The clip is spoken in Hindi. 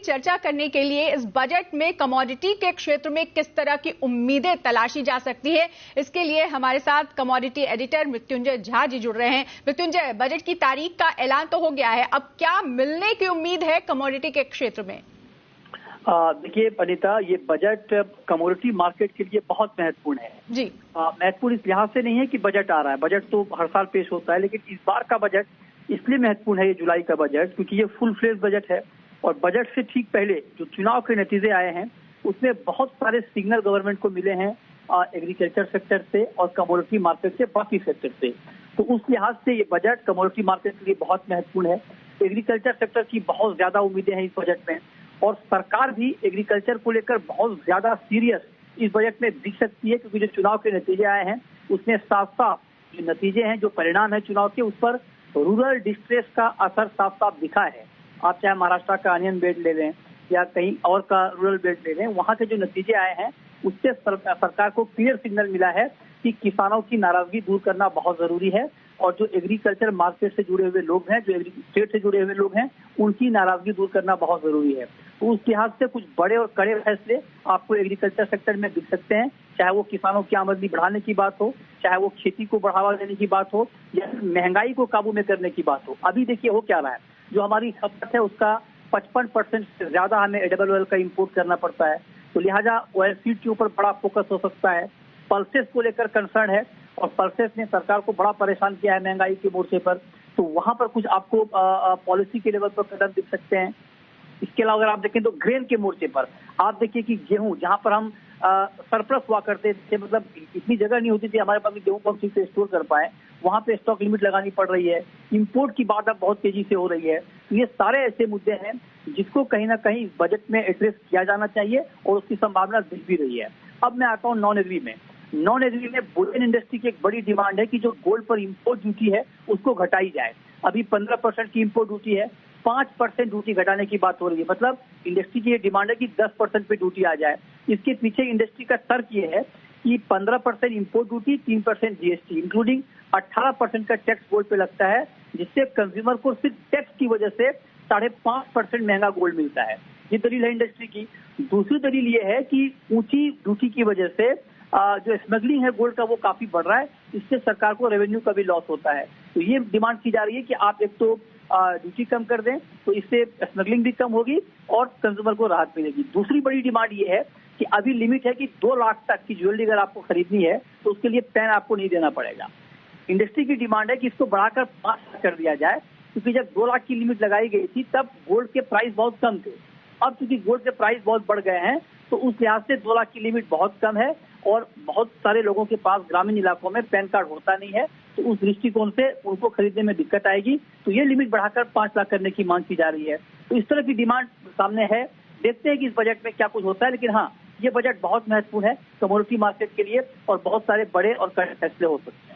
चर्चा करने के लिए इस बजट में कमोडिटी के क्षेत्र में किस तरह की उम्मीदें तलाशी जा सकती है, इसके लिए हमारे साथ कमोडिटी एडिटर मृत्युंजय झा जी जुड़ रहे हैं। मृत्युंजय, बजट की तारीख का ऐलान तो हो गया है, अब क्या मिलने की उम्मीद है कमोडिटी के क्षेत्र में? देखिए अनीता, ये बजट कमोडिटी मार्केट के लिए बहुत महत्वपूर्ण है जी। महत्वपूर्ण इस लिहाज से नहीं है कि बजट आ रहा है, बजट तो हर साल पेश होता है, लेकिन इस बार का बजट इसलिए महत्वपूर्ण है, ये जुलाई का बजट, क्योंकि ये फुल फ्लेज बजट है। और बजट से ठीक पहले जो चुनाव के नतीजे आए हैं उसमें बहुत सारे सिग्नल गवर्नमेंट को मिले हैं एग्रीकल्चर सेक्टर से और कमोडिटी मार्केट से बाकी सेक्टर से। तो उस लिहाज से ये बजट कमोडिटी मार्केट के लिए बहुत महत्वपूर्ण है। एग्रीकल्चर सेक्टर की बहुत ज्यादा उम्मीदें हैं इस बजट में, और सरकार भी एग्रीकल्चर को लेकर बहुत ज्यादा सीरियस इस बजट में दिख सकती है, क्योंकि जो चुनाव के नतीजे आए हैं उसमें साफ साफ जो नतीजे हैं, जो परिणाम है चुनाव के, उस पर रूरल डिस्ट्रेस का असर साफ साफ दिखा है। आप चाहे महाराष्ट्र का अनियन बेल्ट ले लें या कहीं और का रूरल बेल्ट ले लें, वहां के जो नतीजे आए हैं उससे सरकार को क्लियर सिग्नल मिला है कि किसानों की नाराजगी दूर करना बहुत जरूरी है, और जो एग्रीकल्चर मार्केट से जुड़े हुए लोग हैं, जो स्टेट से जुड़े हुए लोग हैं, उनकी नाराजगी दूर करना बहुत जरूरी है। तो उस लिहाज से कुछ बड़े और कड़े फैसले आपको एग्रीकल्चर सेक्टर में दिख सकते हैं, चाहे वो किसानों की आमदनी बढ़ाने की बात हो, चाहे वो खेती को बढ़ावा देने की बात हो, या महंगाई को काबू में करने की बात हो। अभी देखिए हो क्या रहा है, जो हमारी खपत है उसका 55% से ज्यादा हमें एडिबल ऑयल का इम्पोर्ट करना पड़ता है, तो लिहाजा ऑयल सीड के ऊपर बड़ा फोकस हो सकता है। पल्सेस को लेकर कंसर्न है, और पल्सेस ने सरकार को बड़ा परेशान किया है महंगाई के मोर्चे पर, तो वहां पर कुछ आपको पॉलिसी के लेवल पर कदम दिख सकते हैं। इसके अलावा अगर आप देखें तो ग्रेन के मोर्चे पर आप देखिए कि गेहूं, जहां पर हम सरप्लस हुआ करते थे, मतलब इतनी जगह नहीं होती थी हमारे पास गेहूं को हम ठीक से स्टोर कर पाए, वहां पे स्टॉक लिमिट लगानी पड़ रही है। इंपोर्ट की बात अब बहुत तेजी से हो रही है। तो ये सारे ऐसे मुद्दे हैं जिसको कहीं ना कहीं बजट में एड्रेस किया जाना चाहिए, और उसकी संभावना दिख भी रही है। अब मैं आता हूँ नॉन एग्री में। नॉन एग्री में बुलियन इंडस्ट्री की एक बड़ी डिमांड है कि जो गोल्ड पर इंपोर्ट ड्यूटी है उसको घटाई जाए। अभी 15% की इंपोर्ट ड्यूटी है, 5% ड्यूटी घटाने की बात हो रही है। मतलब इंडस्ट्री की ये डिमांड है कि 10% पे ड्यूटी आ जाए। इसके पीछे इंडस्ट्री का तर्क ये है कि 15% इंपोर्ट ड्यूटी, 3% जीएसटी, इंक्लूडिंग 18% का टैक्स गोल्ड पे लगता है, जिससे कंज्यूमर को सिर्फ टैक्स की वजह से 5.5% महंगा गोल्ड मिलता है। ये दलील है इंडस्ट्री की। दूसरी दलील ये है कि ऊंची ड्यूटी की वजह से जो स्मगलिंग है गोल्ड का वो काफी बढ़ रहा है, इससे सरकार को रेवेन्यू का भी लॉस होता है। तो ये डिमांड की जा रही है कि आप एक तो ड्यूटी कम कर दें, तो इससे स्मगलिंग भी कम होगी और कंज्यूमर को राहत मिलेगी। दूसरी बड़ी डिमांड ये है कि अभी लिमिट है कि 2 लाख तक की ज्वेलरी अगर आपको खरीदनी है तो उसके लिए पैन आपको नहीं देना पड़ेगा। इंडस्ट्री की डिमांड है कि इसको बढ़ाकर 5 लाख कर दिया जाए, क्योंकि जब 2 लाख की लिमिट लगाई गई थी तब गोल्ड के प्राइस बहुत कम थे। अब चूंकि गोल्ड के प्राइस बहुत बढ़ गए हैं, तो उस लिहाज से 2 लाख की लिमिट बहुत कम है, और बहुत सारे लोगों के पास ग्रामीण इलाकों में पैन कार्ड होता नहीं है, तो उस दृष्टिकोण से उनको खरीदने में दिक्कत आएगी। तो ये लिमिट बढ़ाकर 5 लाख करने की मांग की जा रही है। तो इस तरह की डिमांड सामने है। देखते हैं कि इस बजट में क्या कुछ होता है, लेकिन हाँ, ये बजट बहुत महत्वपूर्ण है कमोडिटी मार्केट के लिए, और बहुत सारे बड़े और कड़े फैसले हो सकते हैं।